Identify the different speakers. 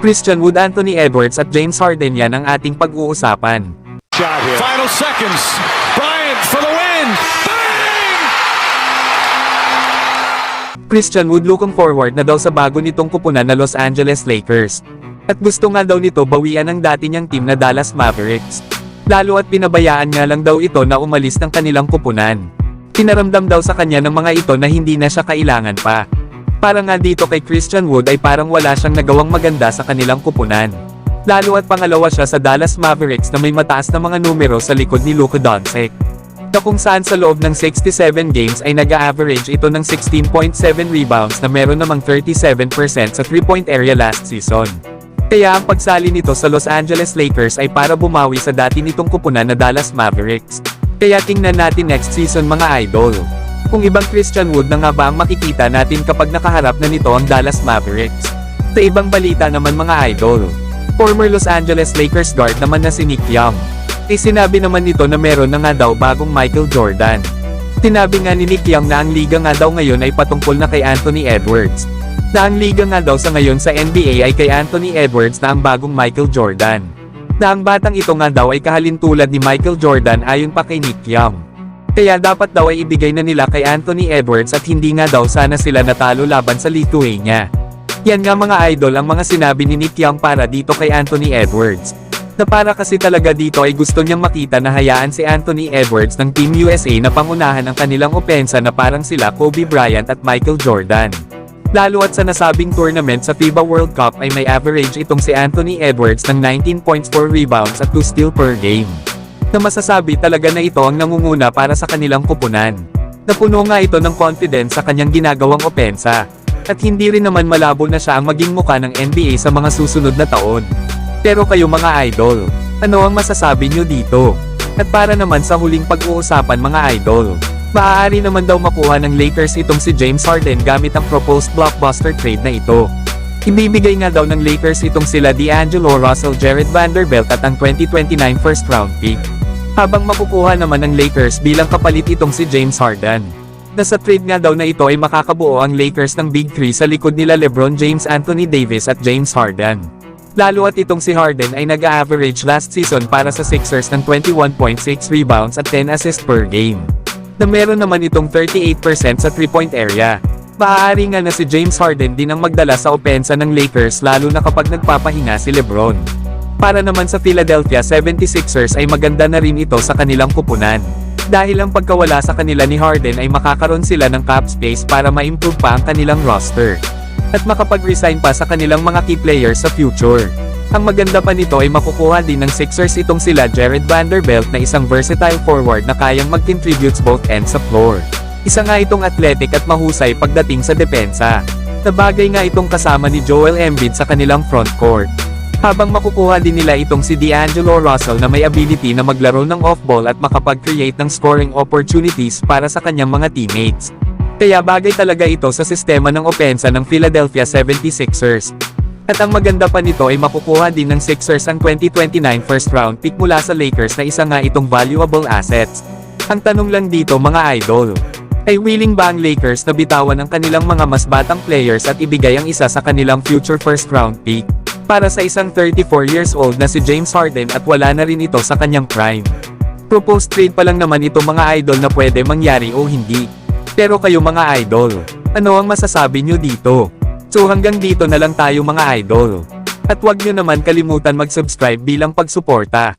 Speaker 1: Christian Wood, Anthony Edwards at James Harden, yan ang ating pag-uusapan.
Speaker 2: Final seconds. Bryant for the win. Bang!
Speaker 1: Christian Wood looking forward na daw sa bago nitong kupunan na Los Angeles Lakers. At gusto nga daw nito bawian ang dati niyang team na Dallas Mavericks. Lalo at pinabayaan nga lang daw ito na umalis ng kanilang kupunan. Pinaramdam daw sa kanya ng mga ito na hindi na siya kailangan pa. Para nga dito kay Christian Wood ay parang wala siyang nagawang maganda sa kanilang kupunan. Lalo at pangalawa siya sa Dallas Mavericks na may mataas na mga numero sa likod ni Luka Doncic. Na kung saan sa loob ng 67 games ay nag-a-average ito ng 16.7 rebounds na meron namang 37% sa 3-point area last season. Kaya ang pagsali nito sa Los Angeles Lakers ay para bumawi sa dati nitong kupunan na Dallas Mavericks. Kaya tingnan natin next season mga idol. Kung ibang Christian Wood na nga ba ang makikita natin kapag nakaharap na nito ang Dallas Mavericks. Sa ibang balita naman mga idol, former Los Angeles Lakers guard naman na si Nick Young. Ay sinabi naman nito na meron na nga daw bagong Michael Jordan. Sinabi nga ni Nick Young na ang liga nga daw ngayon ay patungkol na kay Anthony Edwards. Na ang liga nga daw sa ngayon sa NBA ay kay Anthony Edwards na ang bagong Michael Jordan. Na ang batang ito nga daw ay kahalintulad ni Michael Jordan ayon pa kay Nick Young. Kaya dapat daw ay ibigay na nila kay Anthony Edwards at hindi nga daw sana sila natalo laban sa Lithuania. Yan nga mga idol ang mga sinabi ni Nick Young para dito kay Anthony Edwards. Na para kasi talaga dito ay gusto niyang makita na hayaan si Anthony Edwards ng Team USA na pangunahan ang kanilang opensa na parang sila Kobe Bryant at Michael Jordan. Lalo at sa nasabing tournament sa FIBA World Cup ay may average itong si Anthony Edwards ng 19 points, 4 rebounds at 2 steals per game. Na masasabi talaga na ito ang nangunguna para sa kanilang kupunan. Napuno nga ito ng confidence sa kanyang ginagawang opensa. At hindi rin naman malabo na siya ang maging muka ng NBA sa mga susunod na taon. Pero kayo mga idol, ano ang masasabi nyo dito? At para naman sa huling pag-uusapan mga idol, maaari naman daw makuha ng Lakers itong si James Harden gamit ang proposed blockbuster trade na ito. Ibibigay nga daw ng Lakers itong sila D'Angelo Russell, Jared Vanderbilt at ang 2029 first round pick. Habang makukuha naman ng Lakers bilang kapalit itong si James Harden. Na sa trade nga daw na ito ay makakabuo ang Lakers ng Big Three sa likod nila LeBron James, Anthony Davis at James Harden. Lalo at itong si Harden ay nag-a-average last season para sa Sixers ng 21.6 rebounds at 10 assists per game. Na meron naman itong 38% sa 3-point area. Maaari nga na si James Harden din ang magdala sa opensa ng Lakers lalo na kapag nagpapahinga si LeBron. Para naman sa Philadelphia 76ers ay maganda na rin ito sa kanilang kupunan. Dahil ang pagkawala sa kanila ni Harden ay makakaroon sila ng cap space para ma-improve pa ang kanilang roster. At makapag-resign pa sa kanilang mga key players sa future. Ang maganda pa nito ay makukuha din ng Sixers itong sila Jared Vanderbilt na isang versatile forward na kayang mag-contributes both ends sa floor. Isa nga itong athletic at mahusay pagdating sa depensa. Nabagay nga itong kasama ni Joel Embiid sa kanilang frontcourt. Habang makukuha din nila itong si D'Angelo Russell na may ability na maglaro ng off-ball at makapag-create ng scoring opportunities para sa kanyang mga teammates. Kaya bagay talaga ito sa sistema ng opensa ng Philadelphia 76ers. At ang maganda pa nito ay makukuha din ng Sixers ang 2029 first round pick mula sa Lakers na isa nga itong valuable assets. Ang tanong lang dito mga idol, ay willing ba ang Lakers na bitawan ang kanilang mga mas batang players at ibigay ang isa sa kanilang future first round pick? Para sa isang 34 years old na si James Harden at wala na rin ito sa kanyang prime. Proposed trade pa lang naman ito mga idol na pwede mangyari o hindi. Pero kayo mga idol, ano ang masasabi nyo dito? So hanggang dito na lang tayo mga idol. At huwag nyo naman kalimutan mag-subscribe bilang pagsuporta.